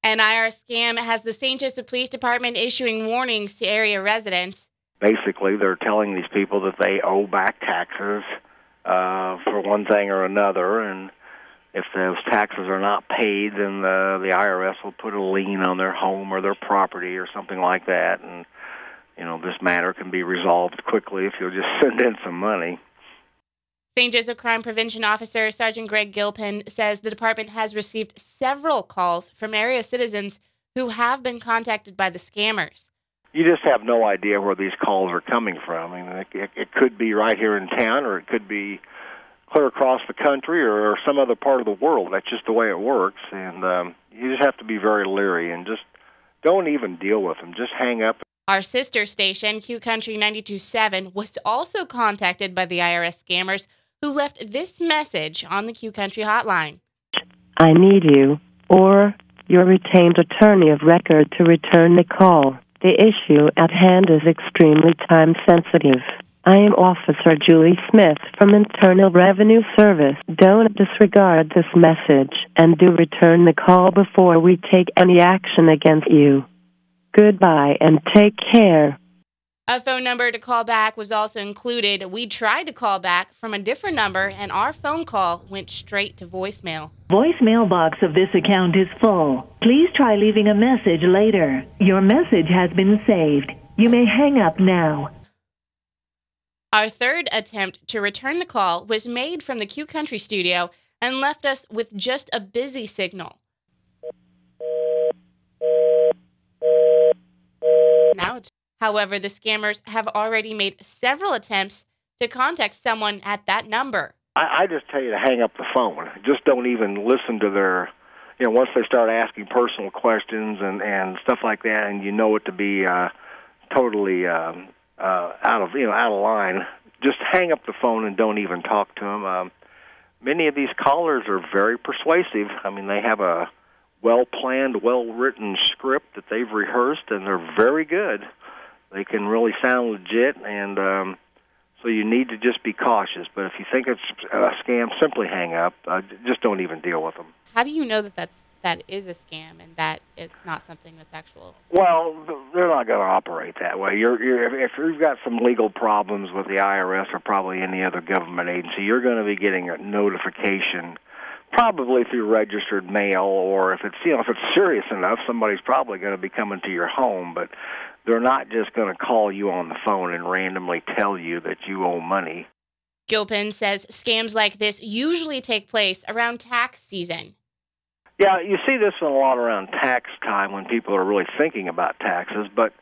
An IRS scam has the St. Joseph Police Department issuing warnings to area residents. Basically, they're telling these people that they owe back taxes for one thing or another, and if those taxes are not paid, then the IRS will put a lien on their home or their property or something like that, and this matter can be resolved quickly if you'll just send in some money. St. Joseph Crime Prevention Officer Sergeant Greg Gilpin says the department has received several calls from area citizens who have been contacted by the scammers. You just have no idea where these calls are coming from. I mean, it could be right here in town, or it could be clear across the country or some other part of the world. That's just the way it works, and you just have to be very leery and just don't even deal with them. Just hang up. Our sister station, Q Country 92.7, was also contacted by the IRS scammers who left this message on the Q Country hotline. I need you, or your retained attorney of record, to return the call. The issue at hand is extremely time-sensitive. I am Officer Julie Smith from Internal Revenue Service. Don't disregard this message, and do return the call before we take any action against you. Goodbye and take care. A phone number to call back was also included. We tried to call back from a different number, and our phone call went straight to voicemail. Voicemail box of this account is full. Please try leaving a message later. Your message has been saved. You may hang up now. Our third attempt to return the call was made from the Q Country studio and left us with just a busy signal. However, the scammers have already made several attempts to contact someone at that number. I just tell you to hang up the phone. Just don't even listen to their, once they start asking personal questions and stuff like that, and it to be totally out of line. Just hang up the phone and don't even talk to them. Many of these callers are very persuasive. I mean, they have a well-planned, well-written script that they've rehearsed, and they're very good. They can really sound legit, and so you need to just be cautious. But if you think it's a scam, simply hang up. Just don't even deal with them. How do you know that is a scam and that it's not something that's actual? Well, they're not going to operate that way. If you've got some legal problems with the IRS or probably any other government agency, you're going to be getting a notification, probably through registered mail, or if it's serious enough, somebody's probably going to be coming to your home. But they're not just going to call you on the phone and randomly tell you that you owe money. Gilpin says scams like this usually take place around tax season. Yeah, you see this a lot around tax time when people are really thinking about taxes, but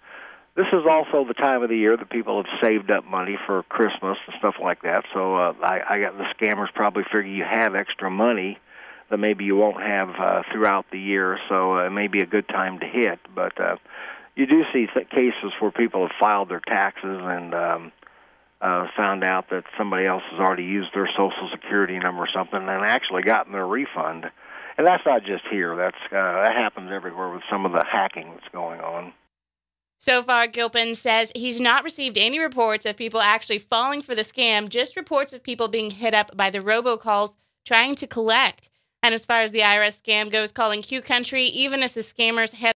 this is also the time of the year that people have saved up money for Christmas and stuff like that. So I got the scammers probably figure you have extra money that maybe you won't have throughout the year, so it may be a good time to hit. But you do see cases where people have filed their taxes and found out that somebody else has already used their Social Security number or something and actually gotten their refund. And that's not just here. That happens everywhere with some of the hacking that's going on. So far, Gilpin says he's not received any reports of people actually falling for the scam, just reports of people being hit up by the robocalls trying to collect. And as far as the IRS scam goes, calling Q Country, even if the scammers head